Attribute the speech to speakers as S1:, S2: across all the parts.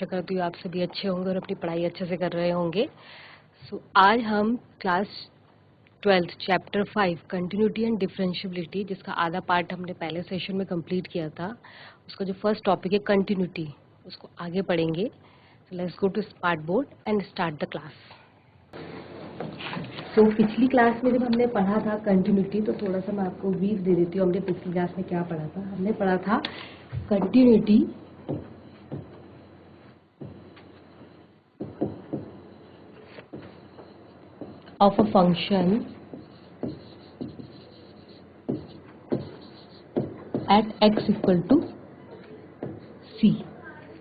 S1: आशा करती हूँ आप सभी अच्छे होंगे और अपनी पढ़ाई अच्छे से कर रहे होंगे। आज हम class 12th chapter 5 continuity and differentiability, जिसका आधा पार्ट हमने पहले सेशन में कंप्लीट किया था, उसका जो फर्स्ट टॉपिक है कंटिन्यूटी, उसको आगे पढ़ेंगे। So let's go to smart board and start the class. तो पिछली क्लास में जब हमने पढ़ा था कंटिन्यूटी, तो थोड़ा सा मैं आपको ब्रीफ दे देती हूँ। हमने पिछली क्लास में क्या पढ़ा था? हमने पढ़ा था continuity of a function at x equal to c।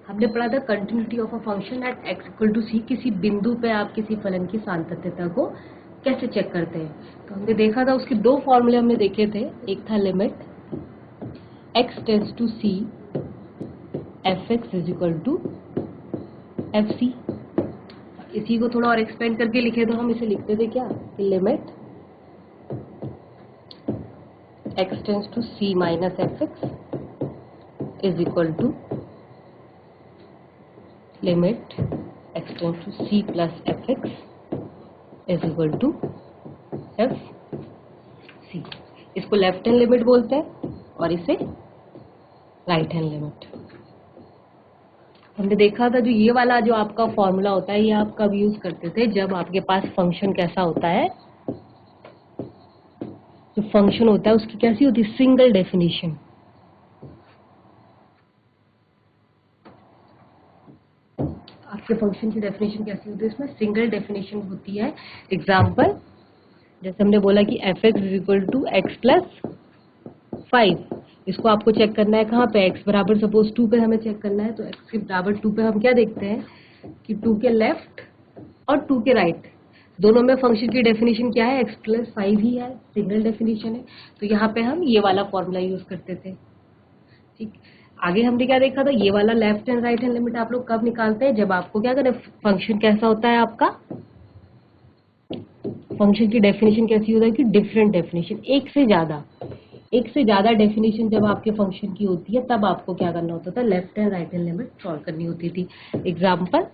S1: हमने पढ़ा था continuity of a function at x equal to c। किसी बिंदु पे आप किसी फलन की सातत्यता को कैसे चेक करते हैं। तो हमने देखा था, उसके दो फॉर्मूले हमने देखे थे। एक था limit x tends to c fx is equal to fc। इसी को थोड़ा और एक्सपेंड करके लिखे तो हम इसे लिखते थे क्या, limit x tends to c minus fx is equal to limit x tends to c plus fx is equal to fc। इसको लेफ्ट हैंड लिमिट बोलते हैं और इसे राइट हैंड लिमिट। हमने देखा था जो ये वाला जो आपका फॉर्मूला होता है, ये आप कब यूज करते थे? जब आपके पास फंक्शन कैसा होता है, जो फंक्शन होता है उसकी कैसी होती है, सिंगल डेफिनेशन। आपके फंक्शन की डेफिनेशन कैसी होती है? इसमें सिंगल डेफिनेशन होती है। एग्जाम्पल, जैसे हमने बोला कि fx is equal to x plus 5। इसको आपको चेक करना है कहाँ पे, x बराबर सपोज 2 पे हमें चेक करना है। तो x के बराबर 2 पे हम क्या देखते हैं कि 2 के लेफ्ट और 2 के राइट दोनों में फंक्शन की डेफिनेशन क्या है, x प्लस 5 ही है, सिंगल डेफिनेशन है। तो यहाँ पे हम ये वाला फॉर्मूला यूज करते थे। ठीक, आगे हमने क्या देखा था, ये वाला left and right hand limit आप लोग कब निकालते हैं? जब आपको क्या करें, फंक्शन कैसा होता है आपका, फंक्शन की डेफिनेशन कैसी होता है कि डिफरेंट डेफिनेशन, एक से ज्यादा डेफिनेशन जब आपके फंक्शन की होती है, तब आपको क्या करना होता था, left and right hand limit solve करनी होती थी। Example,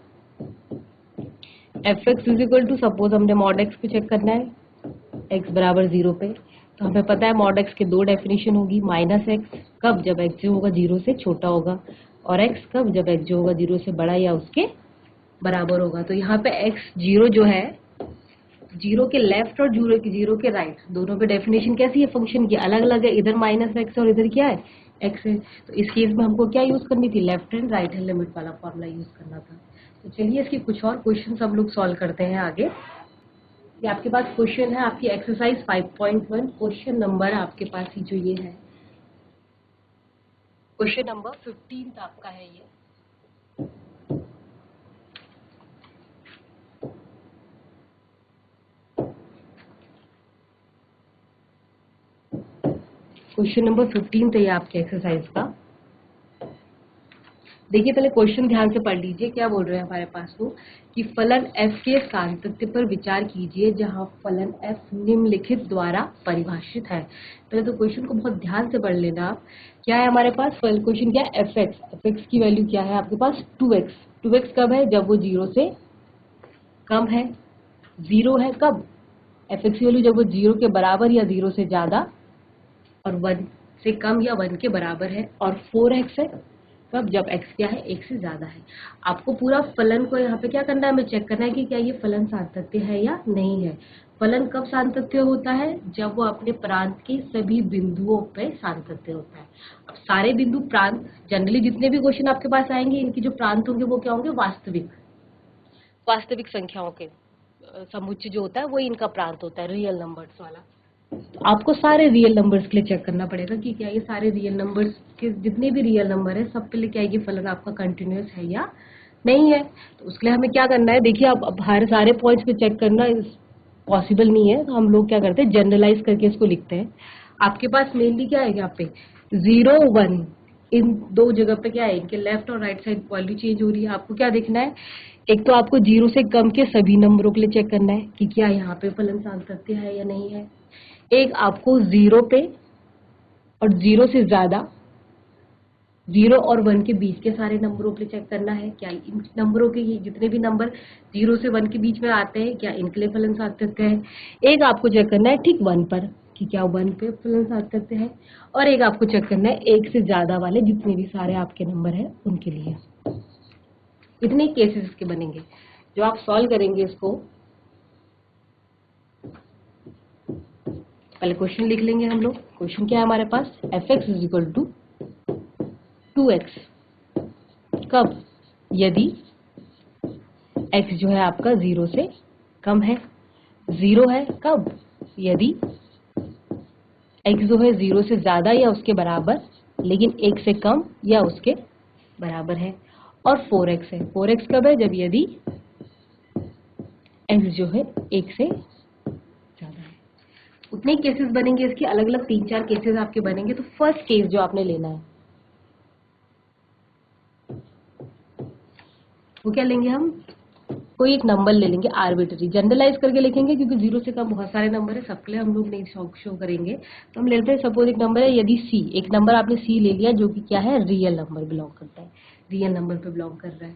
S1: fx is equal to, suppose हमने मॉड x पे चेक करना है, x बराबर 0 पे। तो हमें पता है मॉड x के दो डेफिनेशन होगी, माइनस x कब, जब x जो होगा 0 से छोटा होगा, और x कब, जब x जो होगा 0 से बड़ा या उसके बराबर होगा। तो यहाँ पे x 0 जो है, 0 के लेफ्ट और 0 के राइट दोनों पे डेफिनेशन कैसी है, फंक्शन की अलग अलग है। इधर माइनस एक्स और इधर क्या है, एक्स है। तो इस केस में हमको क्या यूज करनी थी, left hand right hand limit वाला फॉर्मूला यूज करना था। तो चलिए इसकी कुछ और क्वेश्चन हम लोग सॉल्व करते हैं आगे। ये आपके पास क्वेश्चन है, आपकी एक्सरसाइज 5.1 क्वेश्चन नंबर आपके पास ही जो ये है, क्वेश्चन नंबर 15 आपका है ये। क्वेश्चन नंबर 15 तो ये आपके एक्सरसाइज का। देखिए पहले क्वेश्चन ध्यान से पढ़ लीजिए, क्या बोल रहे हैं हमारे पास वो, कि फलन f के सातत्य पर विचार कीजिए जहां फलन f निम्नलिखित द्वारा परिभाषित है। पहले तो क्वेश्चन को बहुत ध्यान से पढ़ लेना आप। क्या है हमारे पास, क्वेश्चन क्या है, fx की वैल्यू क्या है आपके पास, 2x कब है, जब वो 0 से कम है। 0 है कब, fx की वैल्यू जब वो 0 के बराबर या 0 से ज्यादा और 1 से कम या 1 के बराबर है। और 4x है कब, जब x क्या है, 1 से ज्यादा है। आपको पूरा फलन को यहाँ पे क्या करना है, हमें चेक करना है कि क्या ये फलन सातत्य है या नहीं है। फलन कब सातत्य होता है, जब वो अपने प्रांत के सभी बिंदुओं पे सातत्य होता है। अब सारे बिंदु प्रांत, जनरली जितने भी क्वेश्चन आपके पास आएंगे, इनकी जो प्रांत होंगे वो क्या होंगे, वास्तविक संख्याओं के समुच्चय जो होता है वो इनका प्रांत होता है, रियल नंबर्स वाला। तो आपको सारे रियल नंबर्स के लिए चेक करना पड़ेगा कि क्या ये सारे रियल नंबर्स के जितने भी रियल नंबर है, सब के लिए क्या ये फलन आपका कंटिन्यूअस है या नहीं है। तो उसके लिए हमें क्या करना है, देखिए अब हर सारे पॉइंट्स पे चेक करना पॉसिबल नहीं है। तो हम लोग क्या करते हैं, जनरलाइज करके इसको लिखते हैं। आपके पास मेनली क्या है, यहाँ पे 0 1 इन दो जगह पे क्या है, इनके लेफ्ट और राइट साइड वैल्यू चेंज हो रही है। आपको क्या देखना है, एक तो आपको 0 से कम के सभी नंबरों के लिए चेक करना है कि क्या यहाँ पे फलन सातत्य है या नहीं है। एक आपको 0 पे और 0 से ज्यादा 0 और 1 के बीच के सारे नंबरों पे चेक करना है, क्या इन नंबरों के जितने भी नंबर 0 से 1 के बीच में आते हैं क्या इनके लिए फलन सार्थक है। एक आपको चेक करना है ठीक 1 पर कि क्या 1 पे फलन सार्थक है, और एक आपको चेक करना है 1 से ज्यादा वाले जितने भी सारे आपके नंबर हैं उनके लिए। इतने केसेस इसके बनेंगे जो आप सॉल्व करेंगे इसको। पहले क्वेश्चन लिख लेंगे हम लोग। क्वेश्चन क्या है हमारे पास, f(x) = 2x कब, यदि x जो है आपका 0 से कम है। 0 है कब, यदि x जो है 0 से ज्यादा या उसके बराबर लेकिन 1 से कम या उसके बराबर है। और 4x है, 4x कब है, जब यदि x जो है 1 से ज्यादा है। उतने केसेस बनेंगे इसके, अलग अलग 3-4 केसेस आपके बनेंगे। तो फर्स्ट केस जो आपने लेना है वो क्या लेंगे, हम कोई एक नंबर ले लेंगे आर्बिट्री, जनरलाइज करके लिखेंगे क्योंकि 0 से कम बहुत सारे नंबर है, सबके लिए हम लोग नहीं शो करेंगे। तो हम लेते हैं सपोज एक नंबर है, यदि c, एक नंबर आपने c ले लिया जो कि क्या है, रियल नंबर बिलोंग करता है, रियल नंबर पे बिलोंग कर रहा है।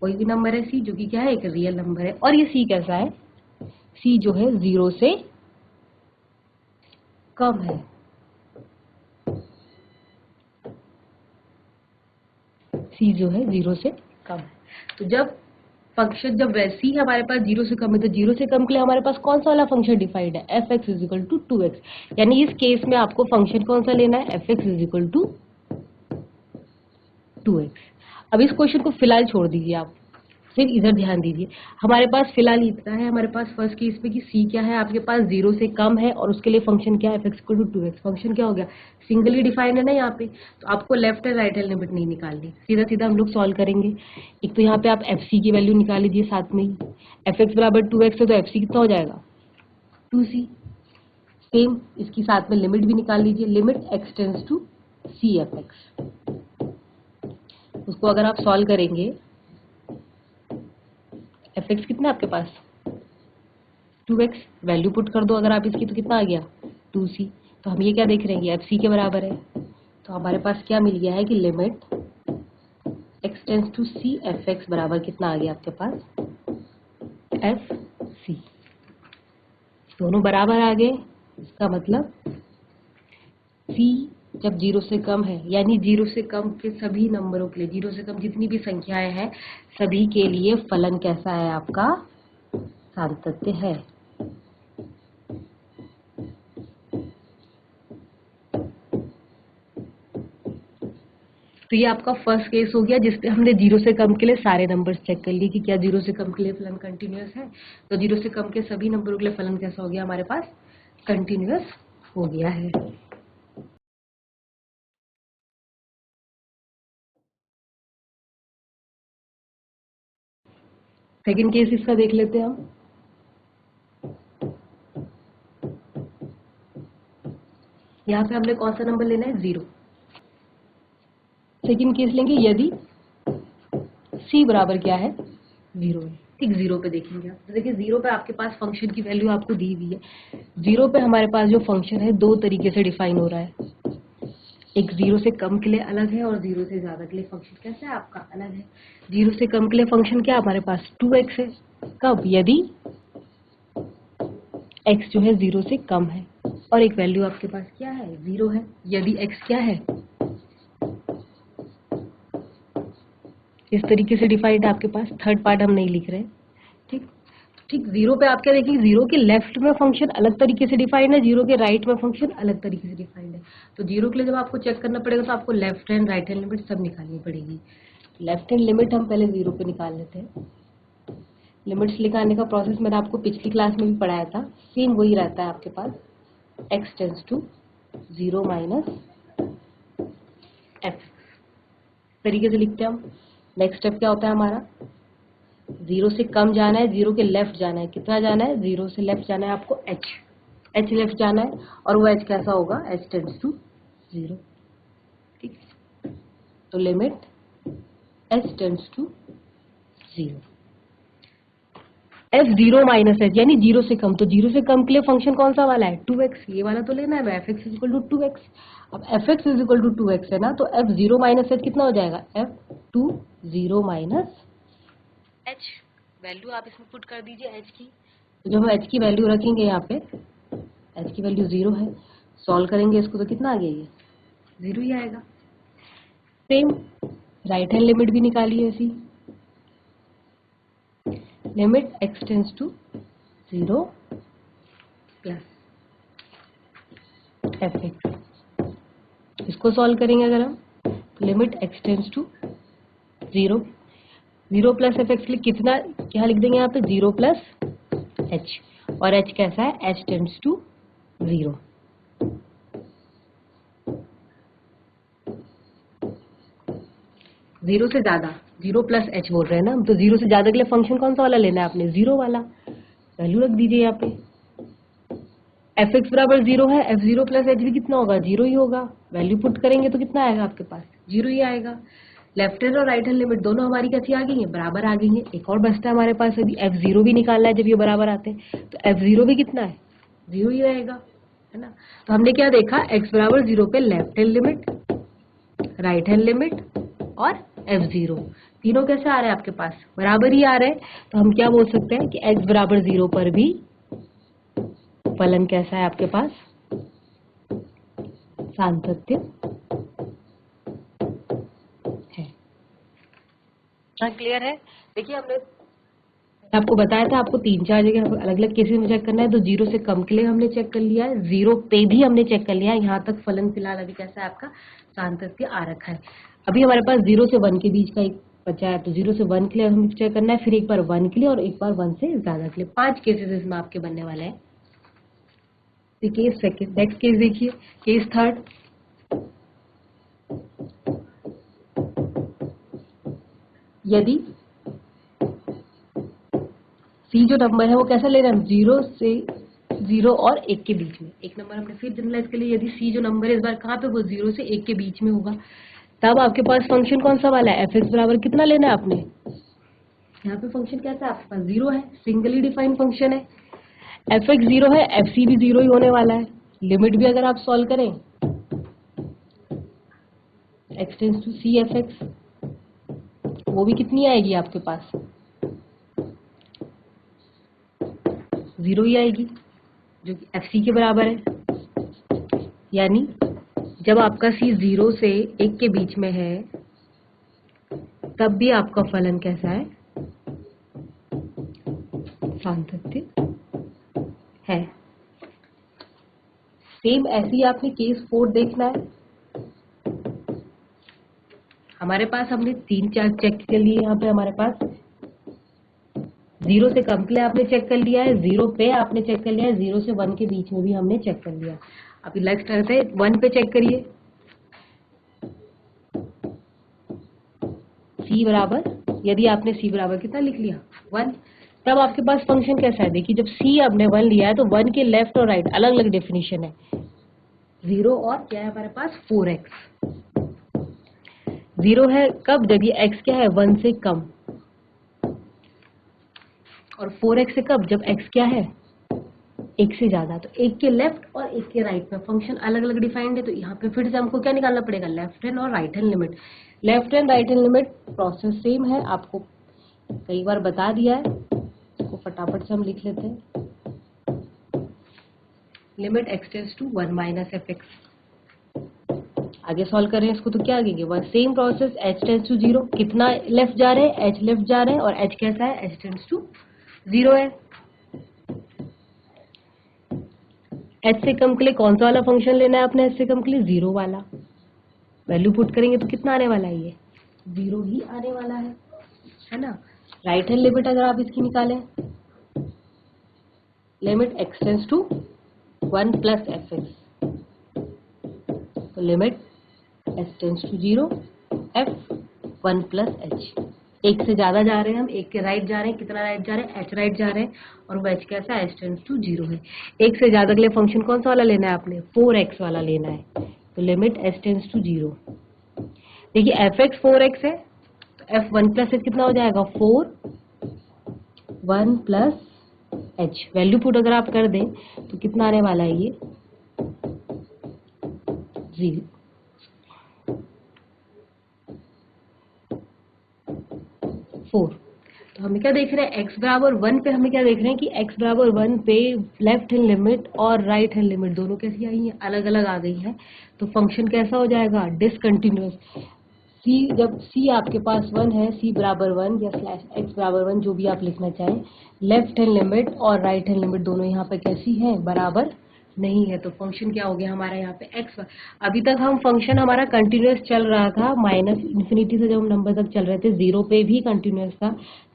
S1: कोई भी नंबर है c जो कि क्या है, एक रियल नंबर है। और ये c कैसा है, c जो है 0 से कम है। c जो है 0 से कम है। तो जब फंक्शन जब वैसे ही हमारे पास 0 से कम है तो 0 से कम के लिए हमारे पास कौन सा वाला फंक्शन डिफाइंड है, f(x) = 2x। यानी इस केस में आपको फंक्शन कौन सा लेना है, f(x) = 2x। अब इस क्वेश्चन को फिलहाल छोड़ दीजिए, आप सिर्फ इधर ध्यान दीजिए। हमारे पास फिलहाल इतना है, हमारे पास फर्स्ट केस में कि c क्या है आपके पास 0 से कम है और उसके लिए फंक्शन क्या है, f(x) = 2x। फंक्शन क्या हो गया, सिंगली डिफाइंड है ना यहाँ पे, तो आपको left and right hand limit नहीं निकालनी, सीधा सीधा हम लोग सॉल्व करेंगे। एक तो यहाँ पे आप fc की वैल्यू निकाल लीजिए साथ में ही, f(x) = 2x है तो fc कितना हो जाएगा, 2c। सेम इसकी साथ में लिमिट भी निकाल लीजिए, limit x tends to c f(x). उसको अगर आप सॉल्व करेंगे, f(x) कितना है आपके पास, 2x, वैल्यू पुट कर दो अगर आप इसकी तो कितना आ गया, 2c। तो हम ये क्या देख रहे हैं, ये fc के बराबर है। तो हमारे पास क्या मिल गया है कि limit x tends to c f(x) बराबर कितना आ गया आपके पास, fc। दोनों बराबर आ गए, इसका मतलब c जब 0 से कम है, यानी 0 से कम के सभी नंबरों के लिए, 0 से कम जितनी भी संख्याएं हैं सभी के लिए फलन कैसा है आपका, सार्थक है। तो ये आपका फर्स्ट केस हो गया जिसपे हमने 0 से कम के लिए सारे नंबर्स चेक कर लिए कि क्या 0 से कम के लिए फलन कंटिन्यूअस है। तो 0 से कम के सभी नंबरों के लिए फलन कैसा हो गया हमारे पास, कंटिन्यूअस हो गया है। सेकंड केस इसका देख लेते हैं हम। यहाँ पे हमने कौन सा नंबर लेना है, 0। सेकंड केस लेंगे यदि c बराबर क्या है, 0 है। ठीक 0 पे देखेंगे आप, तो देखिए 0 पे आपके पास फंक्शन की वैल्यू आपको दी हुई है। 0 पे हमारे पास जो फंक्शन है दो तरीके से डिफाइन हो रहा है, एक 0 से कम के लिए अलग है और 0 से ज्यादा के लिए फंक्शन कैसा है आपका, अलग है। 0 से कम के लिए फंक्शन क्या हमारे पास, 2x है। कब, यदि x जो है 0 से कम है और एक वैल्यू आपके पास क्या है, 0 है। यदि x क्या है, इस तरीके से डिफाइंड है आपके पास, थर्ड पार्ट हम नहीं लिख रहे। ठीक ठीक 0 पे आप क्या देखेंगे, 0 के लेफ्ट में फंक्शन अलग तरीके से डिफाइंड है, 0 के राइट में फंक्शन अलग तरीके से डिफाइंड है। तो 0 के लिए जब आपको चेक करना पड़ेगा तो आपको left hand right hand limit सब निकालनी पड़ेगी। लेफ्ट हैंड लिमिट हम पहले 0 पे निकाल लेते हैं। लिमिट्स निकालने का प्रोसेस मैंने आपको पिछली क्लास में भी पढ़ाया था, सेम वही रहता है आपके पास, x tends to 0 minus f। तरीके से लिखते हैं हम। नेक्स्ट स्टेप क्या होता है हमारा, 0 से कम जाना है, 0 के लेफ्ट जाना है, कितना जाना है, 0 से लेफ्ट जाना है आपको h लेफ्ट जाना है, और वो h कैसा होगा, h टेंड्स टू 0। ठीक, तो limit h tends to 0। F zero minus h यानी जीरो से कम, तो जीरो से कम के लिए फंक्शन कौन सा वाला है 2x, ये वाला तो लेना है, f x is equal to 2x। अब f x is equal to 2x है ना, तो एफ जीरो माइनस एच कितना हो जाएगा, F two zero minus H. Value आप इसमें पुट कर दीजिए एच की, तो जब हम एच की वैल्यू रखेंगे यहाँ पे, एच की वैल्यू जीरो है, सॉल्व करेंगे इसको तो कितना आ गया, ये जीरो ही आएगा। सेम राइट हैंड लिमिट भी निकालिए ऐसी, limit x tends to zero plus f x, इसको सॉल्व करेंगे अगर हम, limit x tends to zero, zero plus f x के लिए कितना क्या लिख देंगे यहाँ पे, जीरो प्लस एच, और एच कैसा है, h tends to zero. Zero से ज्यादा, जीरो प्लस एच बोल रहे हैं ना हम, तो जीरो से ज्यादा के लिए फंक्शन कौन सा वाला लेना है आपने, जीरो वाला, वैल्यू रख दीजिए यहाँ पे। एफ एक्स बराबर जीरो है, एफ जीरो प्लस एच भी कितना होगा, जीरो ही होगा, वैल्यू पुट करेंगे तो कितना आएगा आपके पास, जीरो ही आएगा। लेफ्ट हैंड और राइट हैंड लिमिट दोनों हमारी कैसी आ गई है, बराबर आ गई है। एक और बचता है हमारे पास अभी, एफ जीरो भी निकालना है, जब ये बराबर आते हैं तो एफ जीरो भी कितना है, जीरो ही रहेगा, है ना। तो हमने क्या देखा, एक्स बराबर जीरो पे left hand limit, right hand limit और एफ जीरो तीनों कैसे आ रहे हैं आपके पास, बराबर ही आ रहे हैं। तो हम क्या बोल सकते हैं कि एक्स बराबर जीरो पर भी फलन कैसा है आपके पास, सातत्य है। क्लियर है। देखिए हमने आपको बताया था, आपको 3-4 जगह अलग अलग केसेस में चेक करना है, तो जीरो से कम के लिए हमने चेक कर लिया है, जीरो पे भी हमने चेक कर लिया है, यहाँ तक फलन फिलहाल अभी कैसा है आपका, सातत्य आ रखा है। अभी हमारे पास 0 से 1 के बीच का एक बचा है, तो 0 से 1 के लिए हमें चेक करना है, फिर एक बार 1 के लिए और एक बार 1 से ज्यादा के लिए। 5 केसेस इसमें आपके बनने वाले हैं। केस सेकेंड, नेक्स्ट केस देखिए, केस थर्ड। यदि सी जो नंबर है वो कैसा ले रहे हैं, 0 और 1 के बीच में। एक नंबर हमने फिर जनरलाइज के लिए, यदि सी जो नंबर है इस बार कहाँ पे, वो 0 से 1 के बीच में होगा, तब आपके पास फंक्शन कौन सा वाला है, एफ एक्स बराबर कितना लेना है आपने, यहाँ पे फंक्शन कैसा है आपके पास, 0 है, सिंगली डिफाइंड फंक्शन है। एफ एक्स 0 है, एफ सी भी 0 ही होने वाला है। लिमिट भी अगर आप सॉल्व करें, x tends to c f x, वो भी कितनी आएगी आपके पास, 0 ही आएगी, जो कि एफ सी के बराबर है। यानी जब आपका सी 0 से 1 के बीच में है, तब भी आपका फलन कैसा है, सातत्य है। सेम ऐसे ही आपने केस 4 देखना है। हमारे पास हमने 3-4 चेक कर लिए, यहाँ पे हमारे पास 0 से कम के लिए आपने चेक कर लिया है, 0 पे आपने चेक कर लिया है, 0 से 1 के बीच में भी हमने चेक कर लिया। अभी नेक्स्ट करते हैं 1 पे चेक करिए। सी बराबर, यदि आपने सी बराबर कितना लिख लिया 1, तब आपके पास फंक्शन कैसा है, देखिए जब सी आपने 1 लिया है तो 1 के लेफ्ट और राइट अलग अलग डेफिनेशन है, 0 और क्या है हमारे पास 4x। 0 है कब, जब ये x क्या है 1 से कम, और 4x से कब, जब x क्या है 1 से ज्यादा। तो 1 के लेफ्ट और 1 के राइट में फंक्शन अलग अलग डिफाइंड है, तो यहाँ पे फिर से हमको क्या निकालना पड़ेगा, लेफ्ट हैंड और right hand limit. Left hand right hand limit process same है, आपको कई बार बता दिया है, इसको फटाफट से हम लिख लेते हैं। Limit x tends to 1 minus f x, आगे सॉल्व करें इसको तो क्या आगे वह same process, h tends to 0, कितना लेफ्ट जा रहे हैं, एच लेफ्ट जा रहे हैं, और एच कैसा है, एच टेंस टू 0 है। एच से कम के लिए कौन सा वाला फंक्शन लेना है आपने, एच से कम के लिए 0 वाला, वैल्यू पुट करेंगे तो कितना आने वाला है, ये 0 ही आने वाला है ना। राइट हैंड लिमिट अगर आप इसकी निकालें, limit x tends to 1 plus f x, तो limit h tends to 0 f 1 plus h. 1 से ज्यादा जा रहे हैं हम, 1 के राइट जा रहे हैं, कितना राइट जा रहे हैं, एच राइट जा रहे हैं, और वो एच कैसा है, एच टेंस टू 0 है। 1 से ज्यादा के लिए फंक्शन कौन सा वाला लेना है आपने, 4x वाला लेना है, तो लिमिट एच टेंस टू 0। देखिए एफ एक्स 4x है, तो एफ 1 प्लस एच कितना हो जाएगा 4, 1 प्लस h वैल्यू पुट अगर आप कर दें तो कितना आने वाला है ये 0 4। तो हमें क्या देख रहे हैं x बराबर 1 पे हमें क्या देख रहे हैं कि x बराबर 1 पे लेफ्ट हैंड लिमिट और राइट हैंड लिमिट दोनों कैसी आई हैं, अलग अलग आ गई है। तो फंक्शन कैसा हो जाएगा, डिसकंटिन्यूअस। c जब c आपके पास 1 है, c बराबर 1 या स्लैश x बराबर 1 जो भी आप लिखना चाहें, लेफ्ट हैंड लिमिट और राइट हैंड लिमिट दोनों यहाँ पे कैसी हैं, बराबर नहीं है। तो फंक्शन क्या हो गया हमारा यहाँ पे x। अभी तक हम फंक्शन हमारा कंटिन्यूअस चल रहा था, माइनस इन्फिनिटी से जब हम नंबर तक चल रहे थे 0 पे भी कंटिन्यूअस था,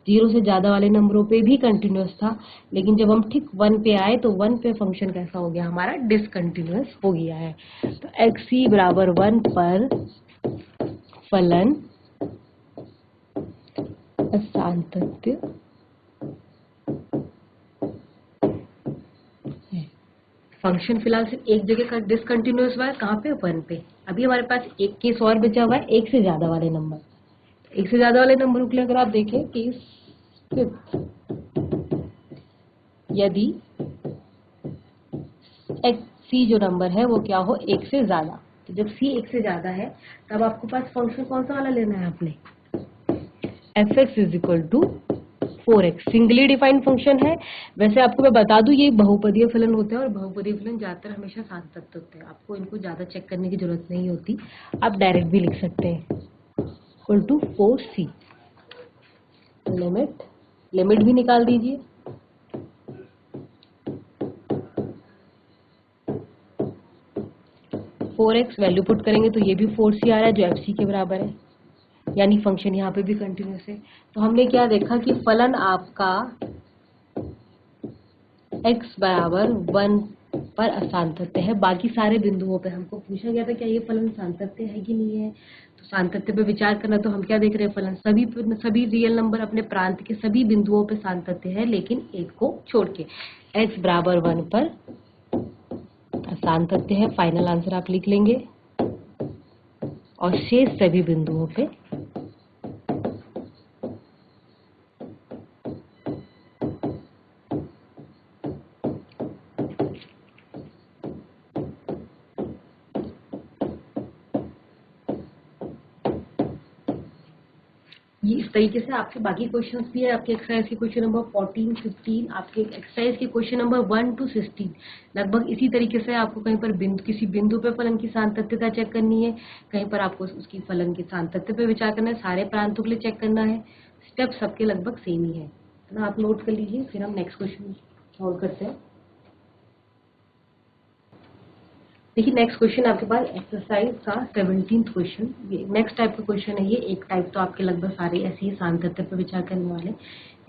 S1: 0 से ज्यादा वाले नंबरों पे भी कंटिन्यूअस था, लेकिन जब हम ठीक 1 पे आए तो 1 पे फंक्शन कैसा हो गया हमारा, डिसकंटिन्यूअस हो गया है। तो x बराबर 1 पर फलन असांतत्य है। फंक्शन फिलहाल सिर्फ एक जगह का डिसकंटिन्यूअस हुआ है, कहाँ पे, 1 पे। अभी हमारे पास एक केस और बचा हुआ है, एक से ज्यादा वाले नंबर। एक से ज्यादा वाले नंबरों के लिए अगर आप देखें केस फिफ्थ, यदि c जो नंबर है वो क्या हो, एक से ज्यादा। तो जब c एक से ज्यादा है तब आपको पास फंक्शन कौन सा वाला लेना है आपने, fx is equal to 4x। Singly defined function है। वैसे आपको मैं बता दूं ये बहुपदीय फलन होते हैं और बहुपदीय फलन ज्यादातर हमेशा सार्थक होते हैं, आपको इनको ज्यादा चेक करने की जरूरत नहीं होती, आप डायरेक्ट भी लिख सकते हैं, इक्वल टू 4c। लिमिट भी निकाल दीजिए, फोर एक्स वैल्यू पुट करेंगे तो ये भी 4c आ रहा है जो fc के बराबर है, यानी फंक्शन यहाँ पे भी कंटिन्यूअस है। तो हमने क्या देखा कि फलन आपका x बराबर 1 पर असांतत्य है। बाकी सारे बिंदुओं पे हमको पूछा गया था क्या ये फलन सान्तत्य है कि नहीं है। तो सान्तत्य पे विचार करना, तो हम क्या देख रहे हैं, फलन सभी रियल नंबर अपने प्रांत के सभी बिंदुओं पे सान्तत्य है, लेकिन एक को छोड़ के। x बराबर 1 पर असांतत्य है, फाइनल आंसर आप लिख लेंगे, और शेष सभी बिंदुओं पे ये इस तरीके से आपके बाकी क्वेश्चंस भी है। आपके एक्सरसाइज के क्वेश्चन नंबर 14, 15, आपके एक्सरसाइज के क्वेश्चन नंबर 1 to 16 लगभग इसी तरीके से आपको कहीं पर किसी बिंदु पे फलन की सान्तत्यता चेक करनी है, कहीं पर आपको उसकी फलन की सान्तत्य पे विचार करना है, सारे प्रांतों के लिए चेक करना है। स्टेप सबके लगभग सेम ही है ना, आप नोट कर लीजिए। फिर हम नेक्स्ट क्वेश्चन सॉल्व करते हैं। देखिए नेक्स्ट क्वेश्चन आपके पास एक्सरसाइज का 17th क्वेश्चन, ये नेक्स्ट टाइप का क्वेश्चन है। ये एक टाइप तो आपके लगभग सारे ऐसे ही सान्तत्य पर विचार करने वाले।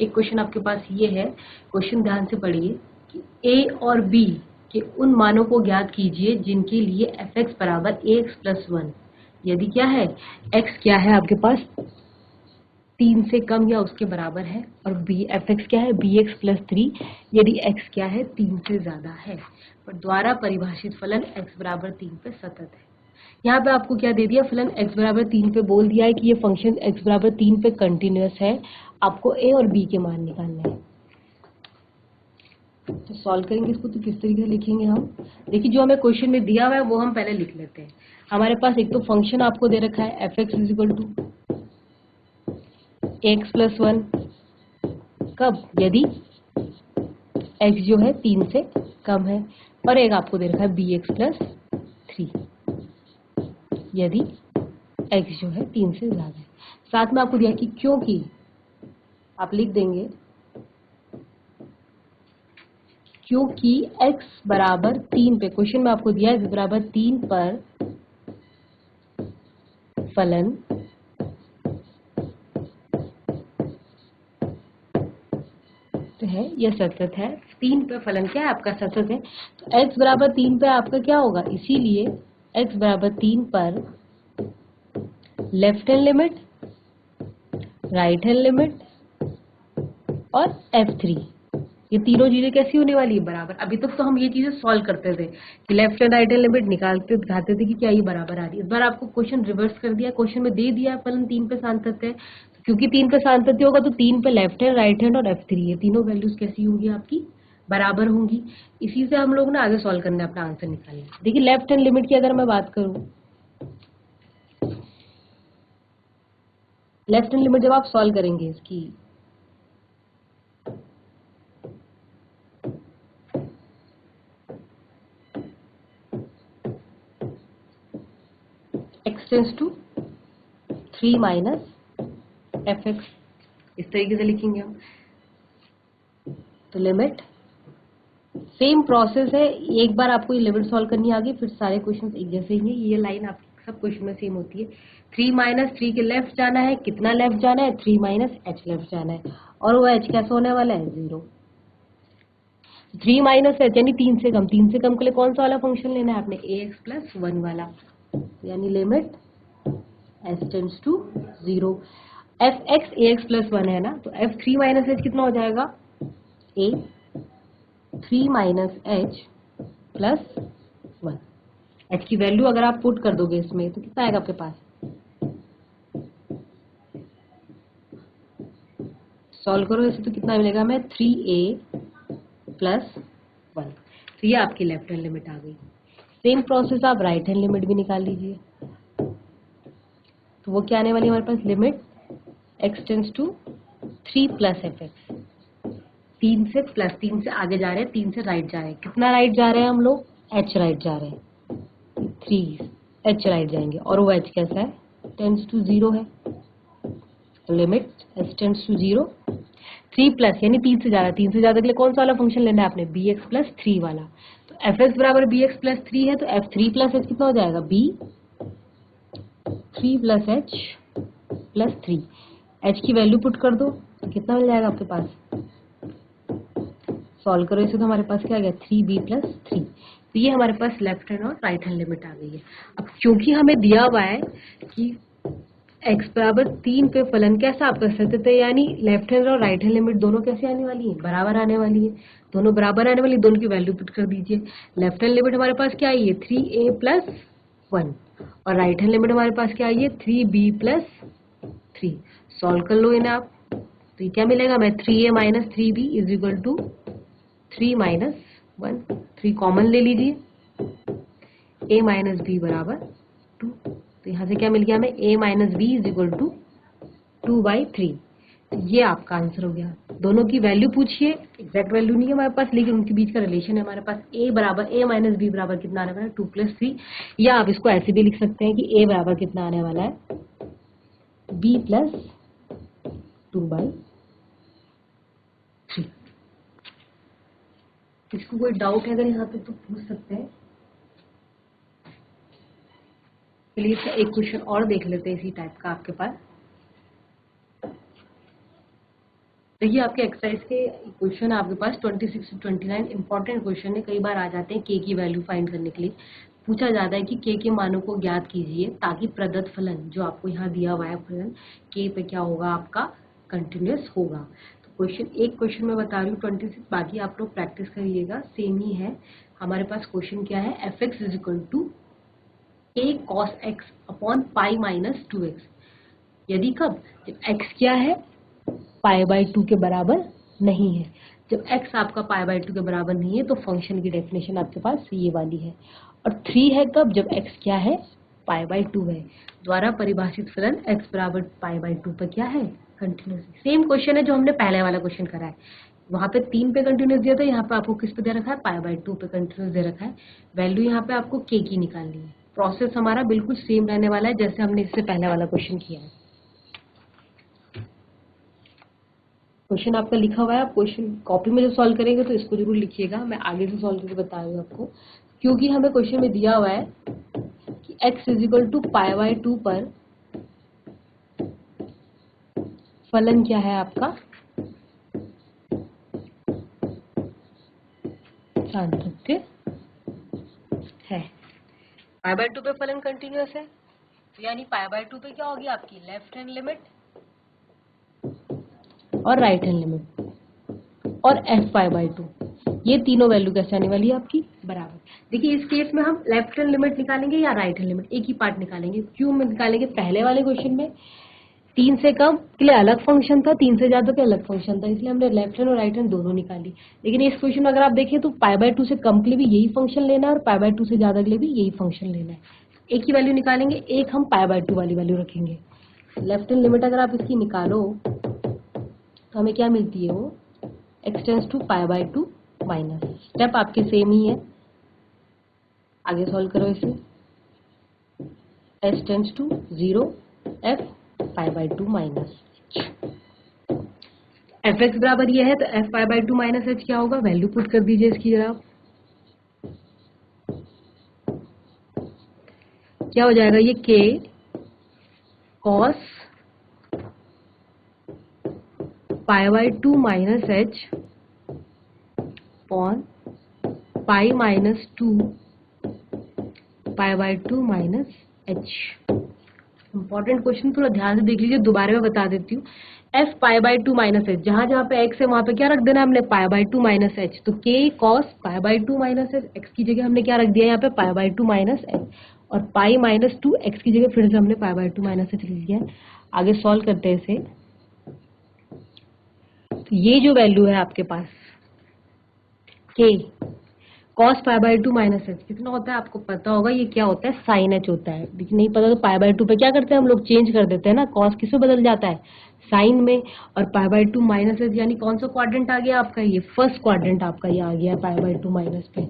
S1: एक क्वेश्चन आपके पास ये है, क्वेश्चन ध्यान से पढ़िए कि a और b के उन मानों को ज्ञात कीजिए जिनके लिए fx बराबर ax प्लस 1, यदि क्या है, x क्या है आपके पास 3 से कम या उसके बराबर है, और fx क्या है bx प्लस 3, यदि x क्या है 3 से ज्यादा है, पर द्वारा परिभाषित फलन x बराबर 3 पे सतत है। यहाँ पे आपको क्या दे दिया, फलन x बराबर 3 पे बोल दिया है कि ये फंक्शन x बराबर 3 पे कंटिन्यूअस है, आपको a और b के मान निकालने हैं। तो सॉल्व करेंगे इसको तो किस तरीके से लिखेंगे हम, देखिए जो हमें क्वेश्चन में दिया हुआ है वो हम पहले लिख लेते हैं। हमारे पास एक तो फंक्शन आपको दे रखा है fx is equal to x plus 1, कब, यदि x जो है 3 से कम है, और एक आपको दे रखा है bx प्लस 3, यदि x जो है 3 से ज्यादा है। साथ में आपको दिया कि क्योंकि आप लिख देंगे क्योंकि x बराबर 3 पे, क्वेश्चन में आपको दिया है x बराबर 3 पर फलन तो है यह सतत है। 3 पे फलन क्या है आपका, सतत है। तो x बराबर 3 पे आपका क्या होगा, इसीलिए x बराबर 3 पर left hand limit, right hand limit और f3, ये तीनों चीजें कैसी होने वाली है, बराबर। अभी तक तो हम ये चीजें सॉल्व करते थे कि left and right hand limit निकालते दिखाते थे कि क्या ये बराबर आ रही है। इस बार आपको क्वेश्चन रिवर्स कर दिया, क्वेश्चन में दे दिया फलन 3 पे सान्तत्य है, तो क्योंकि 3 पे सातत्य होगा तो 3 पे लेफ्ट हैंड, राइट हैंड और F3 है, तीनों वैल्यूज कैसी होंगी आपकी, बराबर होंगी। इसी से हम लोग ना आगे सॉल्व करना है, अपना आंसर निकालना है। देखिए लेफ्ट हैंड लिमिट की अगर मैं बात करूं, लेफ्ट हैंड लिमिट जब आप सॉल्व करेंगे इसकी, x tends to 3 minus fx, इस तरीके से लिखेंगे हम। तो लिमिट, सेम प्रोसेस है, एक बार आपको ये लिमिट सॉल्व करनी आ गई फिर सारे क्वेश्चन एक जैसे ही हैं। ये लाइन आप सब क्वेश्चन में सेम होती है। 3 माइनस 3 के लेफ्ट जाना है, कितना लेफ्ट जाना है, 3 माइनस h लेफ्ट जाना है, और वो h कैसे होने वाला है, 0। 3 माइनस h यानी 3 से कम, 3 से कम के लिए कौन सा वाला फंक्शन लेना है आपने, ax प्लस 1 वाला, यानी limit h tends to 0। fx ax plus 1 है ना, तो f3 माइनस h कितना हो जाएगा, a 3 minus h plus 1। h की वैल्यू अगर आप पुट कर दोगे इसमें तो कितना आएगा आपके पास, सॉल्व करो इसे तो कितना मिलेगा हमें, 3a प्लस 1। तो ये आपकी लेफ्ट हैंड लिमिट आ गई। सेम प्रोसेस आप राइट हैंड लिमिट भी निकाल लीजिए। तो वो क्या आने वाली है हमारे पास, limit x tends to 3 plus fx, 3 से प्लस, 3 से आगे जा रहे हैं, 3 से राइट जा रहे हैं, कितना राइट जा रहे हैं हम लोग, h राइट जा रहे हैं, 3 h राइट जाएंगे, और वो h कैसा है, टेंस टू 0 है। Limit h tends to 0, 3 plus यानी 3 से ज्यादा, 3 से ज्यादा के लिए कौन सा वाला फंक्शन लेना है आपने, bx प्लस 3 वाला। तो fx बराबर bx प्लस 3 है, तो f3 प्लस h कितना हो जाएगा, b 3 plus h plus 3। h की वैल्यू पुट कर दो तो कितना मिल जाएगा आपके पास, सॉल्व करो इसे तो हमारे पास क्या आ गया, 3b प्लस 3। तो ये हमारे पास लेफ्ट हैंड और राइट हैंड लिमिट आ गई है। अब क्योंकि हमें दिया हुआ है कि x बराबर 3 पे फलन कैसा आप कर सकते थे, यानी लेफ्ट हैंड और राइट हैंड लिमिट दोनों कैसे आने वाली है, बराबर आने वाली है। दोनों बराबर आने वाली, दोनों की वैल्यू पुट कर दीजिए। लेफ्ट हैंड लिमिट हमारे पास क्या आई है, 3a प्लस 1, और राइट हैंड लिमिट हमारे पास क्या आई है, 3b प्लस 3। सॉल्व कर लो इन्हें आप, तो ये क्या मिलेगा, मैं 3a minus 3b is equal to 3 minus 1, 3 common ले लीजिए, a माइनस b बराबर 2। तो यहाँ से क्या मिल गया हमें, a minus b is equal to 2/3। ये आपका आंसर हो गया। दोनों की वैल्यू पूछिए, एग्जैक्ट वैल्यू नहीं है हमारे पास, लेकिन उनके बीच का रिलेशन है हमारे पास। a बराबर, a माइनस बी बराबर कितना आने वाला है, 2 प्लस 3, या आप इसको ऐसे भी लिख सकते हैं कि a बराबर कितना आने वाला है, b प्लस 2/3। इसको कोई डाउट है अगर यहाँ पे तो पूछ सकते हैं। चलिए इसका एक क्वेश्चन और देख लेते हैं इसी टाइप का आपके पास। देखिए आपके एक्सरसाइज के क्वेश्चन आपके पास 26 से 29 इंपॉर्टेंट क्वेश्चन है, कई बार आ जाते हैं के की वैल्यू फाइंड करने के लिए। पूछा जाता है कि के मानों को ज्ञात कीजिए ताकि प्रदत्त फलन जो आपको यहाँ दिया हुआ है फलन के पे क्या होगा आपका, कंटिन्यूअस होगा। तो क्वेश्चन, एक क्वेश्चन मैं बता रही हूँ 26, बाकी आप लोग प्रैक्टिस करिएगा, सेम ही है। हमारे पास क्वेश्चन क्या है, f x is equal to a cos x upon pi minus 2x, यदि कब, जब x क्या है, पाई बाई 2 के बराबर नहीं है। जब x आपका पाई बाई 2 के बराबर नहीं है तो फंक्शन की डेफिनेशन आपके पास ये वाली है। और 3 है कब, जब x क्या है, पाई बाई 2 है। द्वारा परिभाषित फलन x बराबर पाई बाई 2 पर क्या है, कंटिन्यूस। सेम क्वेश्चन है जो हमने पहले वाला क्वेश्चन करा है, वहां पे 3 पे कंटिन्यूस दिया था, यहाँ पे आपको किस पे दे रखा है, पाई बाई 2 पे कंटिन्यूस दे रखा है। वैल्यू यहाँ पे आपको k की निकालनी है। प्रोसेस हमारा बिल्कुल सेम रहने वाला है जैसे हमने इससे पहले वाला क्वेश्चन किया है। क्वेश्चन आपका लिखा हुआ है, आप क्वेश्चन कॉपी में जो सॉल्व करेंगे तो इसको जरूर लिखिएगा, मैं आगे से सॉल्व करके बता रही हूँ आपको। क्योंकि हमें क्वेश्चन में दिया हुआ है कि x is equal to pi by 2 पर फलन क्या है आपका, सातत्य है। पाई बाई 2 पे फलन कंटिन्यूअस है, तो यानी पाई बाई 2 पे क्या होगी आपकी लेफ्ट हैंड लिमिट और राइट हैंड लिमिट और f पाई बाई 2, ये तीनों वैल्यू कैसे आने वाली है आपकी, बराबर। देखिए इस केस में हम लेफ्ट हैंड लिमिट निकालेंगे या राइट हैंड लिमिट, एक ही पार्ट निकालेंगे। क्यों में निकालेंगे, पहले वाले क्वेश्चन में 3 से कम के लिए अलग फंक्शन था, 3 से ज्यादा के अलग फंक्शन था, इसलिए हमने लेफ्ट हैंड और राइट हैंड दोनों निकाली। लेकिन इस क्वेश्चन में अगर आप देखें तो π/2 से कम के लिए भी यही फंक्शन लेना है और π/2 से ज्यादा के लिए भी यही फंक्शन लेना है। एक ही वैल्यू निकालेंगे, एक हम π/2 वाली वैल्यू रखेंगे। लेफ्ट हैंड लिमिट अगर आप इसकी निकालो तो हमें क्या मिलती है, वो x tends to π/2 minus, step आपके सेम ही है, आगे सॉल्व करो इसे। s tends to 0 f π/2 minus f x बराबर ये है, तो f π/2 माइनस एच क्या होगा, वैल्यू पुट कर दीजिए इसकी जरा। क्या हो जाएगा, ये k cos π/2 minus h upon pi minus 2 π/2 minus h. Important question, थोड़ा ध्यान से देख लीजिए, दोबारा मैं बता देती हूँ। f π/2 माइनस एच, जहां जहां पे x है वहां पे क्या रख देना हमने, π/2 माइनस एच। तो k cos π/2 minus h, x की जगह हमने क्या रख दिया यहाँ पे π/2 माइनस एच, और पाई माइनस 2 x की जगह फिर से हमने π/2 माइनस एच लिख दिया है। आगे सॉल्व करते हैं इसे। तो ये जो वैल्यू है आपके पास k cos π/2 माइनस एच कितना होता है आपको पता होगा, ये क्या होता है, साइन एच होता है। लेकिन नहीं पता तो π/2 पे क्या करते हैं हम लोग, चेंज कर देते हैं ना, cos किसमें बदल जाता है, साइन में। और π/2 माइनस एच यानी कौन सा क्वाड्रेंट आ गया आपका, ये फर्स्ट क्वाड्रेंट आपका ये आ गया है π/2 माइनस पे,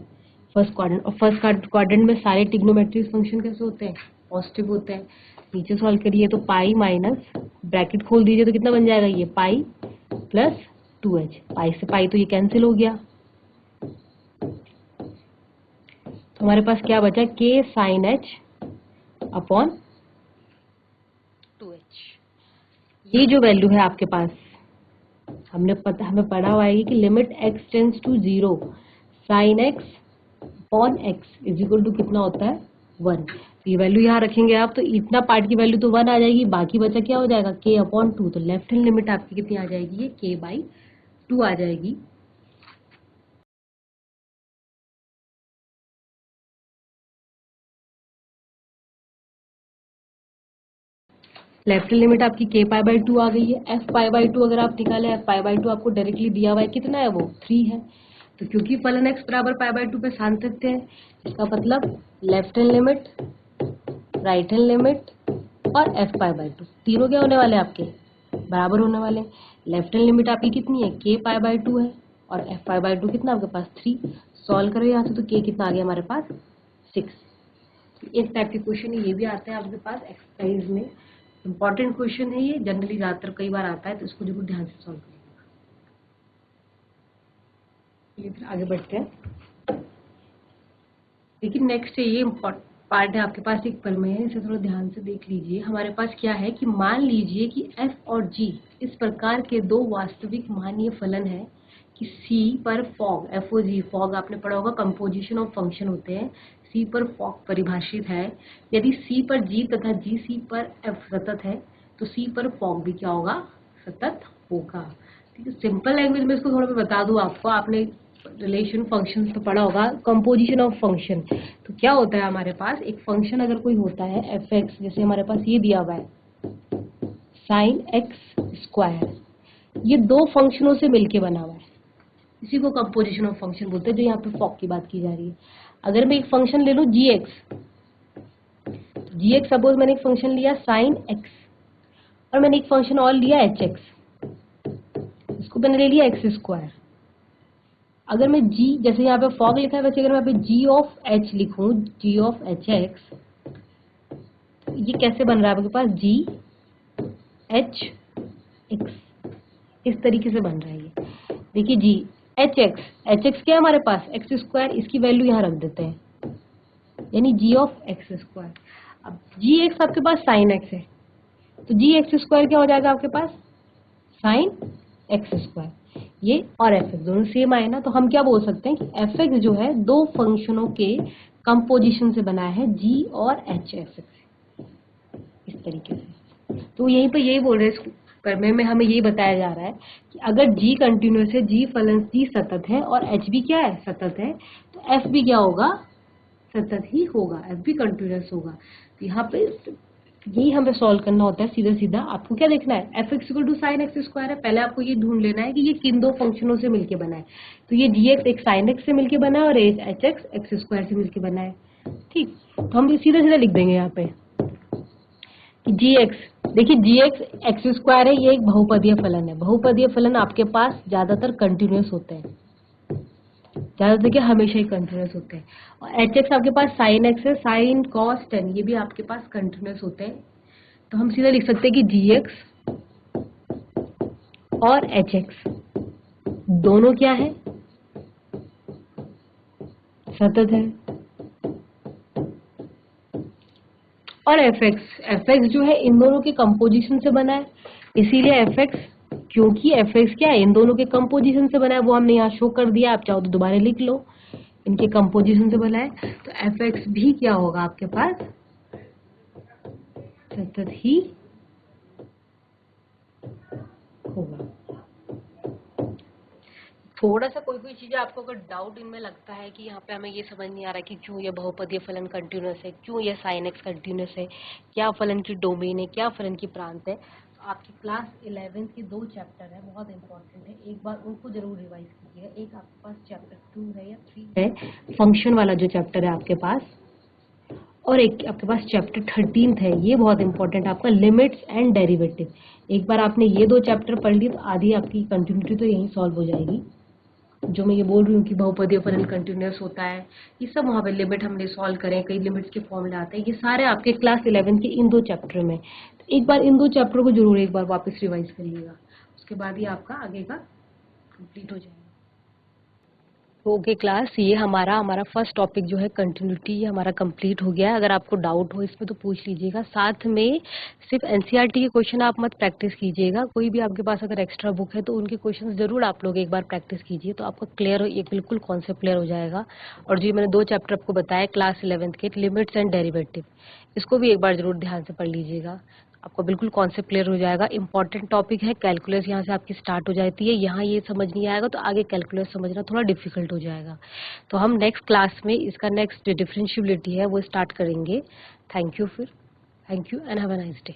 S1: फर्स्ट क्वाड्रेंट। और फर्स्ट क्वाड्रेंट में सारे ट्रिग्नोमेट्रिक फंक्शन कैसे होते हैं, पॉजिटिव होते हैं। नीचे सॉल्व करिए तो पाई माइनस, ब्रैकेट खोल दीजिए तो कितना बन जाएगा, ये पाई प्लस 2h, पाई से पाई तो ये कैंसिल हो गया। तो हमारे पास क्या बचा, k sine h upon 2h। ये जो वैल्यू है आपके पास, हमें पढ़ा हुआ है कि limit x tends to 0 sine x upon x is equal to कितना होता है, 1। ये वैल्यू यहाँ रखेंगे आप, तो इतना पार्ट की वैल्यू तो 1 आ जाएगी, बाकी बचा क्या हो जाएगा, k अपॉन 2। तो लेफ्ट हैंड लिमिट आपकी कितनी आ जाएगी, ये k/2 आ जाएगी। लेफ्ट लिमिट आपकी k/2 आ गई है। f/2 अगर आप निकाले, f/2 आपको डायरेक्टली दिया हुआ है, कितना है वो, 3 है। तो क्योंकि फलन x बराबर π/2 पे सातत्य है, इसका मतलब left hand limit, right hand limit और f/2 तीनों क्या होने वाले आपके, बराबर होने वाले। लेफ्ट हैंड लिमिट आपकी कितनी है, k/2 है, और f/2 कितना आपके पास 3। सॉल्व करो यहाँ से, तो k कितना आ गया हमारे पास, 6। इस टाइप के क्वेश्चन ये भी आते हैं आपके पास एक्सरसाइज में। इंपॉर्टेंट क्वेश्चन है ये, जनरली ज्यादातर कई बार आता है, तो इसको जरूर ध्यान से सॉल्व करिएगा। चलिए फिर आगे बढ़ते हैं। लेकिन नेक्स्ट ये पार्ट है आपके पास, एक प्रमेय है, इसे थोड़ा ध्यान से देख लीजिए। हमारे पास क्या है कि मान लीजिए कि f और g इस प्रकार के दो वास्तविक मान्य फलन है कि c पर फॉग, f और g, फॉग आपने पढ़ा होगा, कंपोजिशन ऑफ फंक्शन होते हैं, c पर फॉग परिभाषित है। यदि c पर g तथा g c पर f सतत है, तो c पर फॉग भी क्या होगा, सतत होगा। ठीक है, सिंपल लैंग्वेज में इसको थोड़ा मैं बता दूं आपको, आपने रिलेशन फंक्शन तो पढ़ा होगा, कंपोजिशन ऑफ फंक्शन। तो क्या होता है हमारे पास, एक फंक्शन अगर कोई होता है एफ एक्स, जैसे हमारे पास ये दिया हुआ है साइन एक्स स्क्वायर, ये दो फंक्शनों से मिलके बना हुआ है, इसी को कंपोजिशन ऑफ फंक्शन बोलते हैं, जो यहाँ पे फॉग की बात की जा रही है। अगर मैं एक फंक्शन ले लूं जी एक्स, सपोज मैंने एक फंक्शन लिया साइन एक्स, और मैंने एक फंक्शन और लिया एच एक्स, इसको मैंने ले लिया एक्स स्क्वायर। अगर मैं g, जैसे यहाँ पे फॉग लिखा है, वैसे अगर मैं यहाँ पे g ऑफ h लिखूं, g ऑफ एच एक्स, ये कैसे बन रहा है आपके पास, g h x, इस तरीके से बन रहा है ये। देखिए g h x क्या है हमारे पास, एक्स स्क्वायर, इसकी वैल्यू यहाँ रख देते हैं, यानी g ऑफ एक्स स्क्वायर। अब g x आपके पास साइन x है, तो g x स्क्वायर क्या हो जाएगा आपके पास, साइन एक्स स्क्वायर। ये और एफ एक्स दोनों सेम आए ना, तो हम क्या बोल सकते हैं कि एफ एक्स जो है दो फंक्शनों के कंपोजिशन से बना है, जी और एच एफ एक्स, इस तरीके से। तो यहीं पे यही बोल रहे हैं, प्रमेय में हमें यही बताया जा रहा है कि अगर जी कंटिन्यूस है, जी फलन जी सतत है और एच भी क्या है, सतत है, तो एफ भी क्या होगा, सतत ही होगा, एफ भी कंटिन्यूस होगा। तो यहाँ पे यही हमें सॉल्व करना होता है सीधा सीधा। आपको क्या देखना है, f x equal to sine x square है, पहले आपको ये ढूंढ लेना है कि ये किन दो फंक्शनों से मिलके बना है। तो ये जी एक्स एक साइन एक्स से मिलके बना है और एच एक्स एक्स स्क्वायर से मिलके बना है। ठीक, तो हम सीधा सीधा लिख देंगे यहाँ पे कि जी एक्स, देखिए जी एक्स एक्स स्क्वायर है, ये एक बहुपदीय फलन है। बहुपदीय फलन आपके पास ज्यादातर कंटिन्यूअस होते हैं, ज्यादातर क्या हमेशा ही कंटिन्यूअस होते हैं। और एच एक्स आपके पास साइन एक्स है, साइन कॉस टेन, ये भी आपके पास कंटिन्यूअस होते हैं। तो हम सीधा लिख सकते हैं कि जी एक्स और एच एक्स दोनों क्या है, सतत है। और एफ एक्स जो है इन दोनों के कंपोजिशन से बना है, इसीलिए एफ एक्स, क्योंकि एफ एक्स क्या है, इन दोनों के कंपोजिशन से बना है, वो हमने यहाँ शो कर दिया, आप चाहो तो दोबारा लिख लो, इनके कंपोजिशन से बना है। तो एफ एक्स भी क्या होगा आपके पास, सतत ही होगा। थोड़ा सा कोई कोई चीजें आपको अगर डाउट इनमें लगता है कि यहाँ पे हमें ये समझ नहीं आ रहा है कि क्यों ये बहुपदीय फलन कंटिन्यूअस है, क्यों ये साइन एक्स कंटिन्यूअस है, क्या फलन की डोमेन है, क्या फलन की प्रांत है, तो आपकी क्लास 11 के 2 चैप्टर है, बहुत इंपॉर्टेंट है, एक बार उनको जरूर रिवाइज कीजिएगा। एक आपके पास चैप्टर 2 है या 3 है, फंक्शन वाला जो चैप्टर है आपके पास, और एक आपके पास चैप्टर 13 है, ये बहुत इंपॉर्टेंट आपका, लिमिट्स एंड डेरिवेटिव। एक बार आपने ये 2 चैप्टर पढ़ ली तो आधी आपकी कंटिन्यूटी तो यहीं सॉल्व हो जाएगी। जो मैं ये बोल रही हूँ कि बहुपदीय फलन कंटिन्यूअस होता है, ये सब वहाँ पे लिमिट हमने सॉल्व करें, कई लिमिट्स के फॉर्मूले आते हैं, ये सारे आपके क्लास 11 के इन 2 चैप्टर में। तो एक बार इन 2 चैप्टर को जरूर एक बार वापस रिवाइज करिएगा, उसके बाद ये आपका आगे का कंप्लीट हो जाएगा। ओके क्लास, ये हमारा फर्स्ट टॉपिक जो है कंटिन्यूटी, ये हमारा कंप्लीट हो गया है। अगर आपको डाउट हो इसमें तो पूछ लीजिएगा, साथ में सिर्फ एनसीईआरटी के क्वेश्चन आप मत प्रैक्टिस कीजिएगा, कोई भी आपके पास अगर एक्स्ट्रा बुक है तो उनके क्वेश्चन जरूर आप लोग एक बार प्रैक्टिस कीजिए, तो आपका क्लियर हो, एक बिल्कुल कॉन्सेप्ट क्लियर हो जाएगा। और जो मैंने 2 चैप्टर आपको बताया क्लास 11 के, लिमिट्स एंड डेरिवेटिव, इसको भी एक बार जरूर ध्यान से पढ़ लीजिएगा, आपको बिल्कुल कॉन्सेप्ट क्लियर हो जाएगा। इंपॉर्टेंट टॉपिक है, कैलकुलस यहाँ से आपकी स्टार्ट हो जाती है, यहाँ ये समझ नहीं आएगा तो आगे कैलकुलस समझना थोड़ा डिफिकल्ट हो जाएगा। तो हम नेक्स्ट क्लास में इसका नेक्स्ट डिफरेंशियबिलिटी है वो स्टार्ट करेंगे। Thank you and have a nice day.